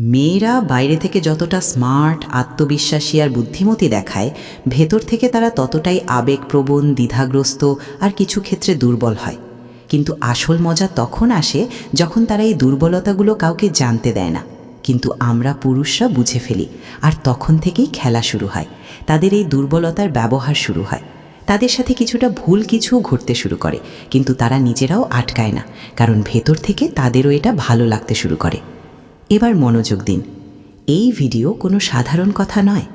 মেয়েরা বাইরে থেকে যতটা স্মার্ট, আত্মবিশ্বাসী আর বুদ্ধিমতী দেখায়, ভেতর থেকে তারা ততটাই আবেগপ্রবণ, দ্বিধাগ্রস্ত আর কিছু ক্ষেত্রে দুর্বল হয়। কিন্তু আসল মজা তখন আসে যখন তারা এই দুর্বলতাগুলো কাউকে জানতে দেয় না। কিন্তু আমরা পুরুষরা বুঝে ফেলি, আর তখন থেকেই খেলা শুরু হয়। তাদের এই দুর্বলতার ব্যবহার শুরু হয়। তাদের সাথে কিছুটা ভুল কিছু ঘটতে শুরু করে, কিন্তু তারা নিজেরাও আটকায় না, কারণ ভেতর থেকে তাদেরও এটা ভালো লাগতে শুরু করে। এবার মনোযোগ দিন। এই ভিডিও কোনো সাধারণ কথা নয়।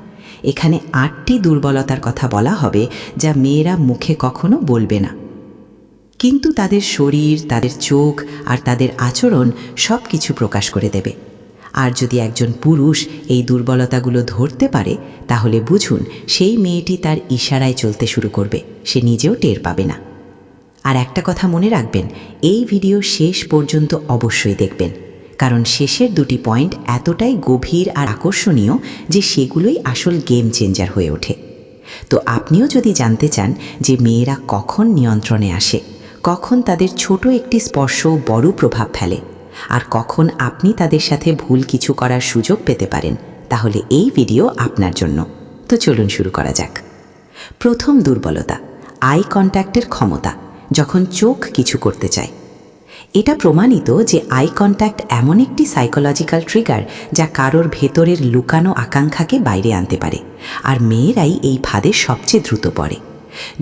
এখানে 8টি দুর্বলতার কথা বলা হবে যা মেয়েরা মুখে কখনো বলবে না, কিন্তু তাদের শরীর, তাদের চোখ আর তাদের আচরণ সব কিছু প্রকাশ করে দেবে। আর যদি একজন পুরুষ এই দুর্বলতাগুলো ধরতে পারে, তাহলে বুঝুন সেই মেয়েটি তার ইশারায় চলতে শুরু করবে, সে নিজেও টের পাবে না। আর একটা কথা মনে রাখবেন, এই ভিডিও শেষ পর্যন্ত অবশ্যই দেখবেন, কারণ শেষের 2টি পয়েন্ট এতটাই গভীর আর আকর্ষণীয় যে সেগুলোই আসল গেম চেঞ্জার হয়ে ওঠে। তো আপনিও যদি জানতে চান যে মেয়েরা কখন নিয়ন্ত্রণে আসে, কখন তাদের ছোট একটি স্পর্শ বড় প্রভাব ফেলে, আর কখন আপনি তাদের সাথে ভুল কিছু করার সুযোগ পেতে পারেন, তাহলে এই ভিডিও আপনার জন্য। তো চলুন শুরু করা যাক। প্রথম দুর্বলতা, আই কন্ট্যাক্টের ক্ষমতা, যখন চোখ কিছু করতে চায়। এটা প্রমাণিত যে আই কন্ট্যাক্ট এমন একটি সাইকোলজিক্যাল ট্রিগার যা কারোর ভেতরের লুকানো আকাঙ্ক্ষাকে বাইরে আনতে পারে, আর মেয়েরাই এই ফাঁদে সবচেয়ে দ্রুত পড়ে।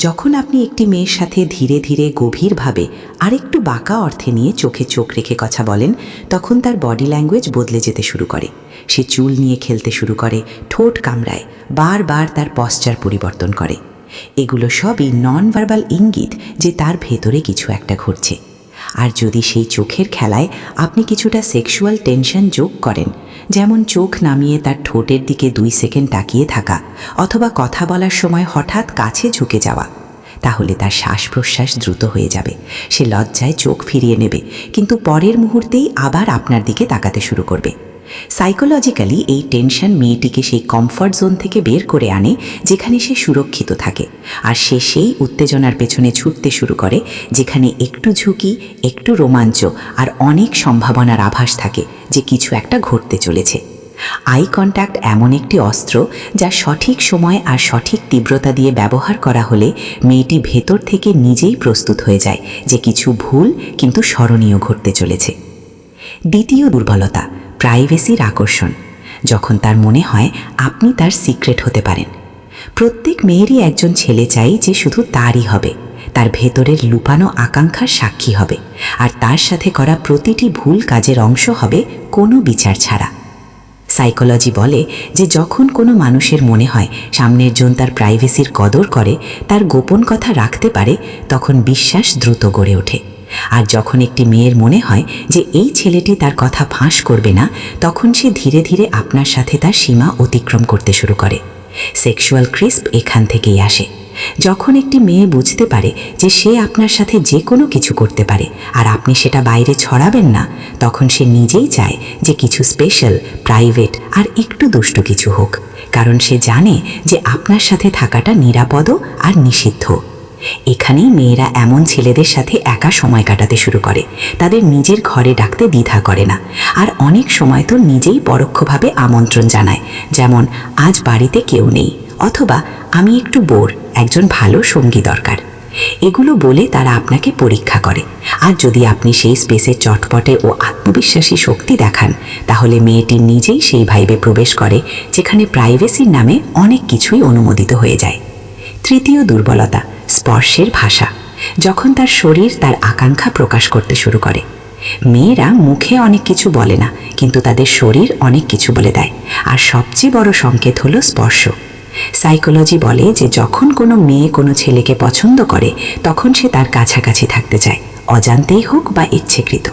যখন আপনি একটি মেয়ের সাথে ধীরে ধীরে গভীরভাবে আর একটু বাঁকা অর্থে নিয়ে চোখে চোখ রেখে কথা বলেন, তখন তার বডি ল্যাঙ্গুয়েজ বদলে যেতে শুরু করে। সে চুল নিয়ে খেলতে শুরু করে, ঠোঁট কামড়ায়, বারবার তার পশ্চার পরিবর্তন করে। এগুলো সবই নন ভার্বাল ইঙ্গিত যে তার ভেতরে কিছু একটা ঘটছে। আর যদি সেই চোখের খেলায় আপনি কিছুটা সেক্সুয়াল টেনশন যোগ করেন, যেমন চোখ নামিয়ে তার ঠোঁটের দিকে 2 সেকেন্ড তাকিয়ে থাকা, অথবা কথা বলার সময় হঠাৎ কাছে ঝুঁকে যাওয়া, তাহলে তার শ্বাস প্রশ্বাস দ্রুত হয়ে যাবে। সে লজ্জায় চোখ ফিরিয়ে নেবে, কিন্তু পরের মুহূর্তেই আবার আপনার দিকে তাকাতে শুরু করবে। সাইকোলজিক্যালি এই টেনশন মেয়েটিকে সেই কমফর্ট জোন থেকে বের করে আনে যেখানে সে সুরক্ষিত থাকে, আর সে সেই উত্তেজনার পেছনে ছুটতে শুরু করে যেখানে একটু ঝুঁকি, একটু রোমাঞ্চ আর অনেক সম্ভাবনার আভাস থাকে যে কিছু একটা ঘটতে চলেছে। আই কন্ট্যাক্ট এমন একটি অস্ত্র যা সঠিক সময় আর সঠিক তীব্রতা দিয়ে ব্যবহার করা হলে মেয়েটি ভেতর থেকে নিজেই প্রস্তুত হয়ে যায় যে কিছু ভুল কিন্তু স্মরণীয় ঘটতে চলেছে। দ্বিতীয় দুর্বলতা, প্রাইভেসির আকর্ষণ, যখন তার মনে হয় আপনি তার সিক্রেট হতে পারেন। প্রত্যেক মেয়েরই একজন ছেলে চাই যে শুধু তারই হবে, তার ভেতরের লুকানো আকাঙ্ক্ষার সাক্ষী হবে, আর তার সাথে করা প্রতিটি ভুল কাজের অংশ হবে কোনো বিচার ছাড়া। সাইকোলজি বলে যে যখন কোনো মানুষের মনে হয় সামনের জন তার প্রাইভেসির কদর করে, তার গোপন কথা রাখতে পারে, তখন বিশ্বাস দ্রুত গড়ে ওঠে। আর যখন একটি মেয়ের মনে হয় যে এই ছেলেটি তার কথা ফাঁস করবে না, তখন সে ধীরে ধীরে আপনার সাথে তার সীমা অতিক্রম করতে শুরু করে। সেক্সুয়াল ক্রিস্প এখান থেকেই আসে। যখন একটি মেয়ে বুঝতে পারে যে সে আপনার সাথে যে কোনো কিছু করতে পারে আর আপনি সেটা বাইরে ছড়াবেন না, তখন সে নিজেই চায় যে কিছু স্পেশাল, প্রাইভেট আর একটু দুষ্ট কিছু হোক, কারণ সে জানে যে আপনার সাথে থাকাটা নিরাপদও আর নিষিদ্ধ। এখানেই মেয়েরা এমন ছেলেদের সাথে একা সময় কাটাতে শুরু করে, তাদের নিজের ঘরে ডাকতে দ্বিধা করে না, আর অনেক সময় তো নিজেই পরোক্ষভাবে আমন্ত্রণ জানায়, যেমন আজ বাড়িতে কেউ নেই, অথবা আমি একটু বোর, একজন ভালো সঙ্গী দরকার। এগুলো বলে তারা আপনাকে পরীক্ষা করে, আর যদি আপনি সেই স্পেসে চটপটে ও আত্মবিশ্বাসী শক্তি দেখান, তাহলে মেয়েটি নিজেই সেই ভাইবে প্রবেশ করে যেখানে প্রাইভেসির নামে অনেক কিছুই অনুমোদিত হয়ে যায়। তৃতীয় দুর্বলতা, স্পর্শের ভাষা, যখন তার শরীর তার আকাঙ্ক্ষা প্রকাশ করতে শুরু করে। মেয়েরা মুখে অনেক কিছু বলে না, কিন্তু তাদের শরীর অনেক কিছু বলে দেয়, আর সবচেয়ে বড় সংকেত হলো স্পর্শ। সাইকোলজি বলে যে যখন কোনো মেয়ে কোনো ছেলেকে পছন্দ করে, তখন সে তার কাছাকাছি থাকতে চায়, অজান্তেই হোক বা ইচ্ছেকৃত।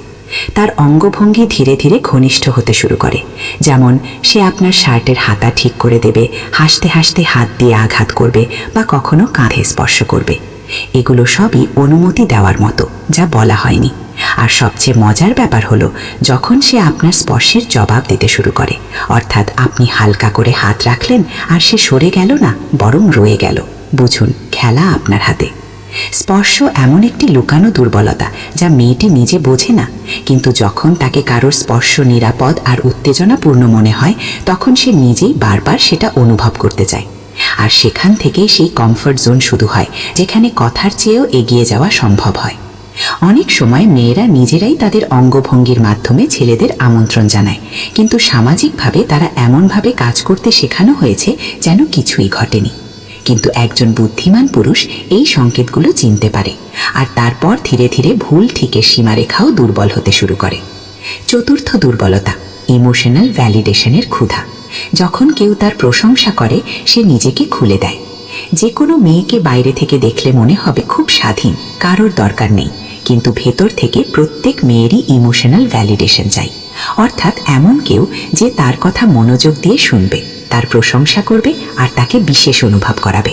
তার অঙ্গভঙ্গি ধীরে ধীরে ঘনিষ্ঠ হতে শুরু করে, যেমন সে আপনার শার্টের হাতা ঠিক করে দেবে, হাসতে হাসতে হাত দিয়ে আঘাত করবে, বা কখনো কাঁধে স্পর্শ করবে। এগুলো সবই অনুমতি দেওয়ার মতো, যা বলা হয়নি। আর সবচেয়ে মজার ব্যাপার হলো যখন সে আপনার স্পর্শের জবাব দিতে শুরু করে, অর্থাৎ আপনি হালকা করে হাত রাখলেন আর সে সরে গেল না, বরং রয়ে গেল, বুঝুন খেলা আপনার হাতে। স্পর্শ এমন একটি লুকানো দুর্বলতা যা মেয়েটি নিজে বোঝে না, কিন্তু যখন তাকে কারোর স্পর্শ নিরাপদ আর উত্তেজনাপূর্ণ মনে হয় তখন সে নিজেই বারবার সেটা অনুভব করতে চায়। আর সেখান থেকেই সেই কমফর্ট জোন শুরু হয়, যেখানে কথার চেয়েও এগিয়ে যাওয়া সম্ভব হয়। অনেক সময় মেয়েরা নিজেরাই তাদের অঙ্গভঙ্গির মাধ্যমে ছেলেদের আমন্ত্রণ জানায়, কিন্তু সামাজিকভাবে তারা এমনভাবে কাজ করতে শেখানো হয়েছে যেন কিছুই ঘটেনি। কিন্তু একজন বুদ্ধিমান পুরুষ এই সংকেতগুলো চিনতে পারে, আর তারপর ধীরে ধীরে ভুল ঠিকের সীমারেখাও দুর্বল হতে শুরু করে। চতুর্থ দুর্বলতা, ইমোশনাল ভ্যালিডেশনের ক্ষুধা। যখন কেউ তার প্রশংসা করে সে নিজেকে খুলে দেয়। যে কোনো মেয়েকে বাইরে থেকে দেখলে মনে হবে খুব স্বাধীন, কারোর দরকার নেই, কিন্তু ভেতর থেকে প্রত্যেক মেয়েরই ইমোশনাল ভ্যালিডেশন চাই। অর্থাৎ এমন কেউ যে তার কথা মনোযোগ দিয়ে শুনবে, তার প্রশংসা করবে আর তাকে বিশেষ অনুভব করাবে।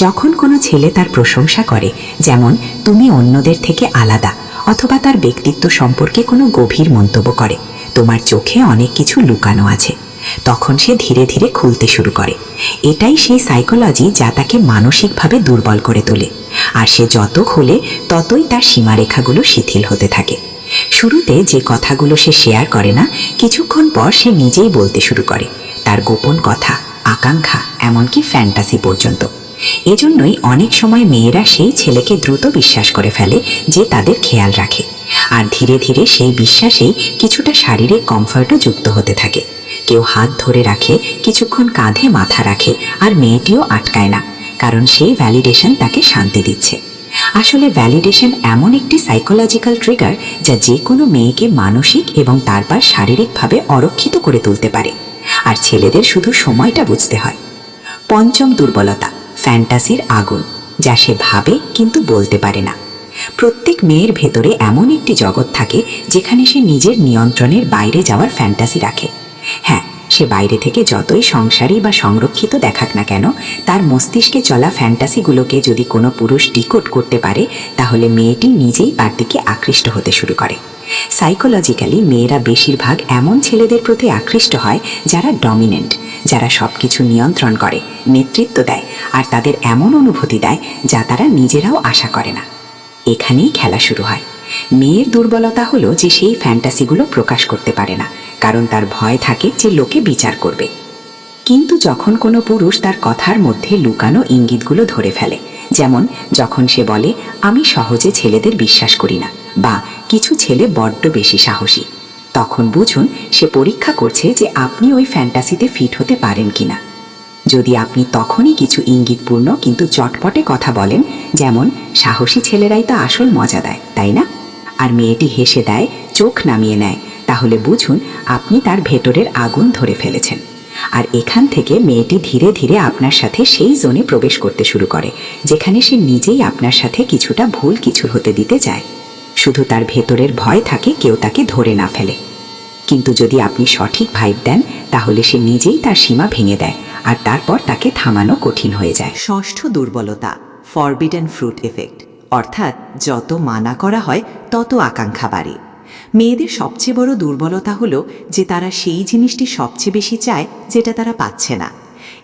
যখন কোনো ছেলে তার প্রশংসা করে, যেমন তুমি অন্যদের থেকে আলাদা, অথবা তার ব্যক্তিত্ব সম্পর্কে কোনো গভীর মন্তব্য করে, তোমার চোখে অনেক কিছু লুকানো আছে, তখন সে ধীরে ধীরে খুলতে শুরু করে। এটাই সেই সাইকোলজি যা তাকে মানসিকভাবে দুর্বল করে তোলে। আর সে যত খোলে ততই তার সীমারেখাগুলো শিথিল হতে থাকে। শুরুতে যে কথাগুলো সে শেয়ার করে না, কিছুক্ষণ পর সে নিজেই বলতে শুরু করে, তার গোপন কথা, আকাঙ্ক্ষা, এমনকি ফ্যান্টাসি পর্যন্ত। এজন্যই অনেক সময় মেয়েরা সেই ছেলেকে দ্রুত বিশ্বাস করে ফেলে যে তাদের খেয়াল রাখে, আর ধীরে ধীরে সেই বিশ্বাসেই কিছুটা শারীরিক কমফর্টও যুক্ত হতে থাকে। কেউ হাত ধরে রাখে, কিছুক্ষণ কাঁধে মাথা রাখে, আর মেয়েটিও আটকায় না, কারণ সেই ভ্যালিডেশন তাকে শান্তি দিচ্ছে। আসলে ভ্যালিডেশন এমন একটি সাইকোলজিক্যাল ট্রিগার যা যে কোনো মেয়েকে মানসিক এবং তারপর শারীরিকভাবে অরক্ষিত করে তুলতে পারে, আর ছেলেদের শুধু সময়টা বুঝতে হয়। পঞ্চম দুর্বলতা, ফ্যান্টাসির আগুন, যা সে ভাবে কিন্তু বলতে পারে না। প্রত্যেক মেয়ের ভেতরে এমন একটি জগৎ থাকে যেখানে সে নিজের নিয়ন্ত্রণের বাইরে যাওয়ার ফ্যান্টাসি রাখে। হ্যাঁ, সে বাইরে থেকে যতই সংসারী বা সংরক্ষিত দেখাক না কেন, তার মস্তিষ্কে চলা ফ্যান্টাসিগুলোকে যদি কোনো পুরুষ ডিকোড করতে পারে, তাহলে মেয়েটি নিজেই তার দিকে আকৃষ্ট হতে শুরু করে। সাইকোলজিক্যালি মেয়েরা বেশিরভাগ এমন ছেলেদের প্রতি আকৃষ্ট হয় যারা ডমিনেন্ট, যারা সবকিছু নিয়ন্ত্রণ করে, নেতৃত্ব দেয়, আর তাদের এমন অনুভূতি দেয় যা তারা নিজেরাও আশা করে না। এখানেই খেলা শুরু হয়। মেয়ের দুর্বলতা হলো যে সেই ফ্যান্টাসিগুলো প্রকাশ করতে পারে না, কারণ তার ভয় থাকে যে লোকে বিচার করবে। কিন্তু যখন কোনো পুরুষ তার কথার মধ্যে লুকানো ইঙ্গিতগুলো ধরে ফেলে, যেমন যখন সে বলে আমি সহজে ছেলেদের বিশ্বাস করি না, বা কিছু ছেলে বড্ড বেশি সাহসী, তখন বুঝুন সে পরীক্ষা করছে যে আপনি ওই ফ্যান্টাসিতে ফিট হতে পারেন কিনা। যদি আপনি তখনই কিছু ইঙ্গিতপূর্ণ কিন্তু চটপটে কথা বলেন, যেমন সাহসী ছেলেরাই তো আসল মজা দেয়, তাই না, আর মেয়েটি হেসে দেয়, চোখ নামিয়ে নেয়, তাহলে বুঝুন আপনি তার ভেতরের আগুন ধরে ফেলেছেন। আর এখান থেকে মেয়েটি ধীরে ধীরে আপনার সাথে সেই জোনে প্রবেশ করতে শুরু করে যেখানে সে নিজেই আপনার সাথে কিছুটা ভুল কিছু হতে দিতে চায়, শুধু তার ভেতরের ভয় থাকে কেউ তাকে ধরে না ফেলে। কিন্তু যদি আপনি সঠিক ভাইব দেন, তাহলে সে নিজেই তার সীমা ভেঙে দেয়, আর তারপর তাকে থামানো কঠিন হয়ে যায়। ষষ্ঠ দুর্বলতা, ফরবিডেন ফ্রুট এফেক্ট, অর্থাৎ যত মানা করা হয় তত আকাঙ্ক্ষা বাড়ে। মেয়েদের সবচেয়ে বড় দুর্বলতা হলো যে তারা সেই জিনিসটি সবচেয়ে বেশি চায় যেটা তারা পাচ্ছে না।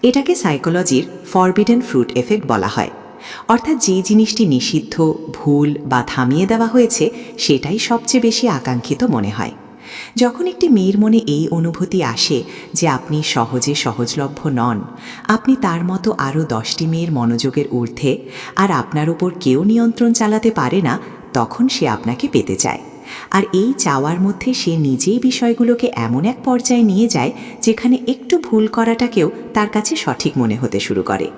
এটাকে সাইকোলজির ফরবিডেন ফ্রুট এফেক্ট বলা হয়। অর্থাৎ যে জিনিসটি নিষিদ্ধ, ভুল বা থামিয়ে দেওয়া হয়েছে সেটাই সবচেয়ে বেশি আকাঙ্ক্ষিত মনে হয়। যখন একটি মেয়ের মনে এই অনুভূতি আসে যে আপনি সহজে সহজলভ্য নন, আপনি তার মতো আরও 10টি মেয়ের মনোযোগের ঊর্ধ্বে, আর আপনার উপর কেউ নিয়ন্ত্রণ চালাতে পারে না, তখন সে আপনাকে পেতে চায়। আর এই চাওয়ার মধ্যে সে নিজেই বিষয়গুলোকে এমন এক পর্যায়ে নিয়ে যায় যেখানে একটু ভুল করাটাকেও তার কাছে সঠিক মনে হতে শুরু করে।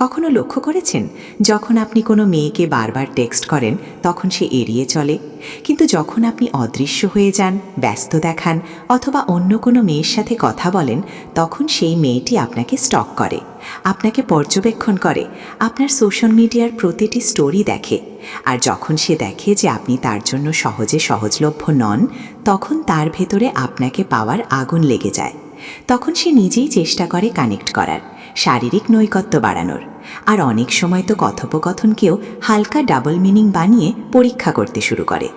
কখনো লক্ষ্য করেছেন, যখন আপনি কোনো মেয়েকে বারবার টেক্সট করেন তখন সে এড়িয়ে চলে, কিন্তু যখন আপনি অদৃশ্য হয়ে যান, ব্যস্ত দেখান, অথবা অন্য কোনো মেয়ের সাথে কথা বলেন, তখন সেই মেয়েটি আপনাকে স্টক করে, আপনাকে পর্যবেক্ষণ করে, আপনার সোশ্যাল মিডিয়ার প্রতিটি স্টোরি দেখে। আর যখন সে দেখে যে আপনি তার জন্য সহজে সহজলভ্য নন, তখন তার ভেতরে আপনাকে পাওয়ার আগুন লেগে যায়। তখন সে নিজেই চেষ্টা করে কানেক্ট করার, শারীরিক নৈকট্য বাড়ানোর, আর অনেক সময় তো কথোপকথনকেও হালকা ডাবল মিনিং বানিয়ে পরীক্ষা করতে শুরু করে।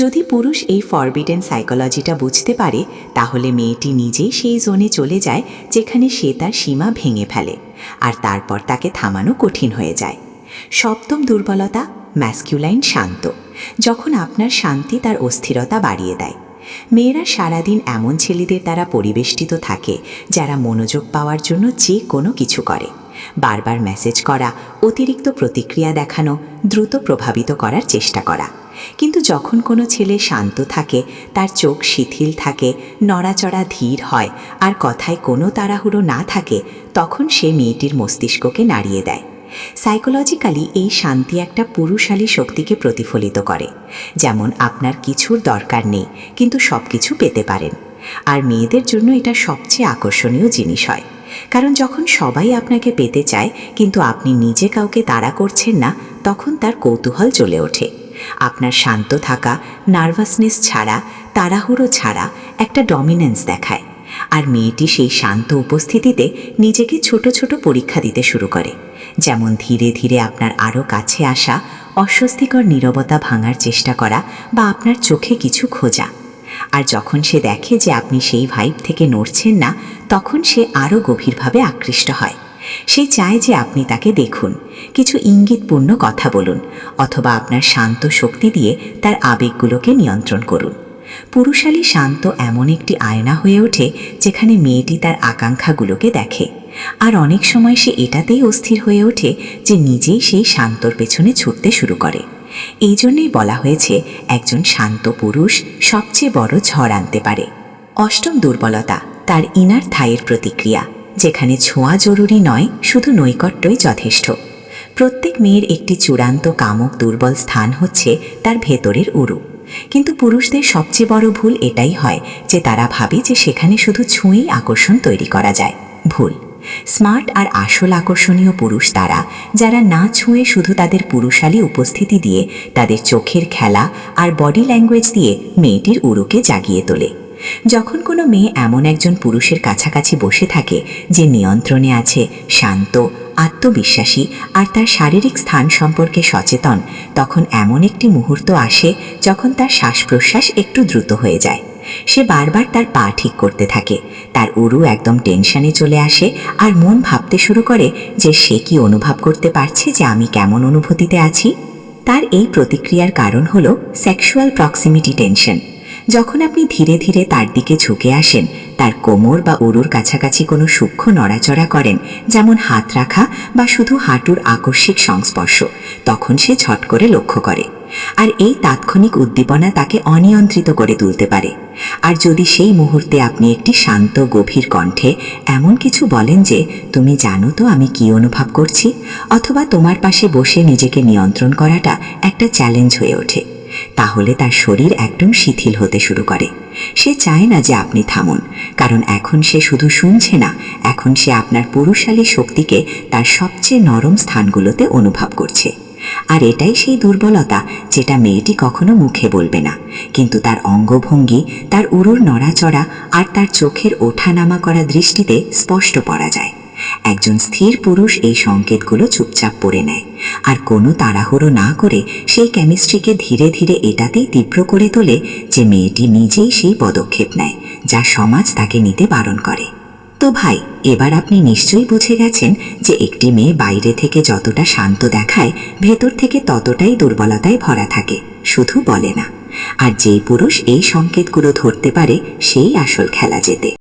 যদি পুরুষ এই ফরবিডেন সাইকোলজিটা বুঝতে পারে, তাহলে মেয়েটি নিজেই সেই জোনে চলে যায় যেখানে সে তার সীমা ভেঙে ফেলে, আর তারপর তাকে থামানো কঠিন হয়ে যায়। সপ্তম দুর্বলতা ম্যাসকিউলাইন শান্ত, যখন আপনার শান্তি তার অস্থিরতা বাড়িয়ে দেয়। মেয়েরা সারাদিন এমন ছেলেদের দ্বারা পরিবেষ্টিত থাকে যারা মনোযোগ পাওয়ার জন্য যে কোনো কিছু করে। বারবার মেসেজ করা, অতিরিক্ত প্রতিক্রিয়া দেখানো, দ্রুত প্রভাবিত করার চেষ্টা করা। কিন্তু যখন কোনো ছেলে শান্ত থাকে, তার চোখ শিথিল থাকে, নড়াচড়া ধীর হয় আর কথায় কোনো তাড়াহুড়ো না থাকে, তখন সে মেয়েটির মস্তিষ্ককে নাড়িয়ে দেয়। সাইকোলজিক্যালি এই শান্তি একটা পুরুষালী শক্তিকে প্রতিফলিত করে, যেমন আপনার কিছুর দরকার নেই কিন্তু সব কিছু পেতে পারেন। আর মেয়েদের জন্য এটা সবচেয়ে আকর্ষণীয় জিনিস হয়, কারণ যখন সবাই আপনাকে পেতে চায় কিন্তু আপনি নিজে কাউকে তাড়া করছেন না, তখন তার কৌতূহল জ্বলে ওঠে। আপনার শান্ত থাকা নার্ভাসনেস ছাড়া, তাড়াহুড়ো ছাড়া একটা ডমিনেন্স দেখায়। আর মেয়েটি সেই শান্ত উপস্থিতিতে নিজেকে ছোট ছোট পরীক্ষা দিতে শুরু করে, যেমন ধীরে ধীরে আপনার আরও কাছে আসা, অস্বস্তিকর নীরবতা ভাঙার চেষ্টা করা বা আপনার চোখে কিছু খোঁজা। আর যখন সে দেখে যে আপনি সেই ভাইব থেকে নড়ছেন না, তখন সে আরও গভীরভাবে আকৃষ্ট হয়। সে চায় যে আপনি তাকে দেখুন, কিছু ইঙ্গিতপূর্ণ কথা বলুন, অথবা আপনার শান্ত শক্তি দিয়ে তার আবেগগুলোকে নিয়ন্ত্রণ করুন। পুরুষালী শান্ত এমন একটি আয়না হয়ে ওঠে যেখানে মেয়েটি তার আকাঙ্ক্ষাগুলোকে দেখে। আর অনেক সময় সে এটাতেই অস্থির হয়ে ওঠে যে নিজেই সেই শান্তর পেছনে ছুটতে শুরু করে। এই জন্যই বলা হয়েছে একজন শান্ত পুরুষ সবচেয়ে বড় ঝড় আনতে পারে। অষ্টম দুর্বলতা তার ইনার থাইয়ের প্রতিক্রিয়া, যেখানে ছোঁয়া জরুরি নয়, শুধু নৈকট্যই যথেষ্ট। প্রত্যেক মেয়ের একটি চূড়ান্ত কামক দুর্বল স্থান হচ্ছে তার ভেতরের উরু, কিন্তু পুরুষদের সবচেয়ে বড় ভুল এটাই হয় যে তারা ভাবে যে সেখানে শুধু ছুঁয়েই আকর্ষণ তৈরি করা যায়। ভুল। স্মার্ট আর আসল আকর্ষণীয় পুরুষ তারা যারা না ছুঁয়ে শুধু তাদের পুরুষালী উপস্থিতি দিয়ে, তাদের চোখের খেলা আর বডি ল্যাঙ্গুয়েজ দিয়ে মেয়েটির উরুকে জাগিয়ে তোলে। যখন কোনো মেয়ে এমন একজন পুরুষের কাছাকাছি বসে থাকে যে নিয়ন্ত্রণে আছে, শান্ত, আত্মবিশ্বাসী আর তার শারীরিক স্থান সম্পর্কে সচেতন, তখন এমন একটি মুহূর্ত আসে যখন তার শ্বাস প্রশ্বাস একটু দ্রুত হয়ে যায়। সে বারবার তার পা ঠিক করতে থাকে, তার উরু একদম টেনশনে চলে আসে আর মন ভাবতে শুরু করে যে সে কি অনুভব করতে পারছে যে আমি কেমন অনুভূতিতে আছি। তার এই প্রতিক্রিয়ার কারণ হলো সেক্সুয়াল প্রক্সিমিটি টেনশন। যখন আপনি ধীরে ধীরে তার দিকে ঝুঁকে আসেন, তার কোমর বা উরুর কাছাকাছি কোনো সূক্ষ্ম নড়াচড়া করেন, যেমন হাত রাখা বা শুধু হাঁটুর আকস্মিক সংস্পর্শ, তখন সে ঝট করে লক্ষ্য করে। আর এই তাৎক্ষণিক উদ্দীপনা তাকে অনিয়ন্ত্রিত করে তুলতে পারে। আর যদি সেই মুহূর্তে আপনি একটি শান্ত গভীর কণ্ঠে এমন কিছু বলেন যে তুমি জানো তো আমি কি অনুভব করছি, অথবা তোমার পাশে বসে নিজেকে নিয়ন্ত্রণ করাটা একটা চ্যালেঞ্জ হয়ে ওঠে, তাহলে তার শরীর একদম শিথিল হতে শুরু করে। সে চায় না যে আপনি থামুন, কারণ এখন সে শুধু শুনছে না, এখন সে আপনার পুরুষালী শক্তিকে তার সবচেয়ে নরম স্থানগুলোতে অনুভব করছে। আর এটাই সেই দুর্বলতা যেটা মেয়েটি কখনো মুখে বলবে না, কিন্তু তার অঙ্গভঙ্গি, তার উরুর নড়াচড়া আর তার চোখের ওঠানামা করা দৃষ্টিতে স্পষ্ট পড়া যায়। একজন স্থির পুরুষ এই সংকেতগুলো চুপচাপ পড়ে নেয়, আর কোনো তাড়াহুড়ো না করে সেই কেমিস্ট্রিকে ধীরে ধীরে এটাতেই তীব্র করে তোলে যে মেয়েটি নিজেই সেই পদক্ষেপ নেয় যা সমাজ তাকে নিতে বারণ করে। তো ভাই, এবার আপনি নিশ্চয়ই বুঝে গেছেন যে একটি মেয়ে বাইরে থেকে যতটা শান্ত দেখায়, ভেতর থেকে ততটাই দুর্বলতায় ভরা থাকে, শুধু বলে না। আর যেই পুরুষ এই সংকেতগুলো ধরতে পারে সেই আসল খেলা জেতে।